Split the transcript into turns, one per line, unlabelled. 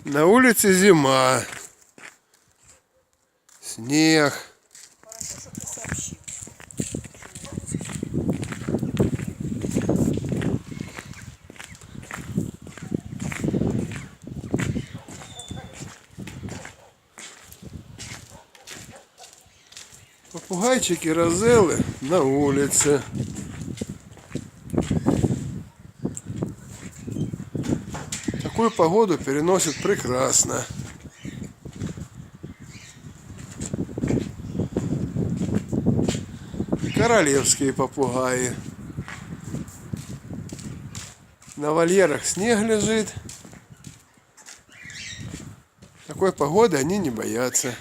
На улице зима. Снег.
Хорошо, что ты сообщил.
Попугайчики розели на улице. Такую погоду переносят прекрасно. Королевские попугаи. На вольерах снег лежит. Такой погоды они не боятся.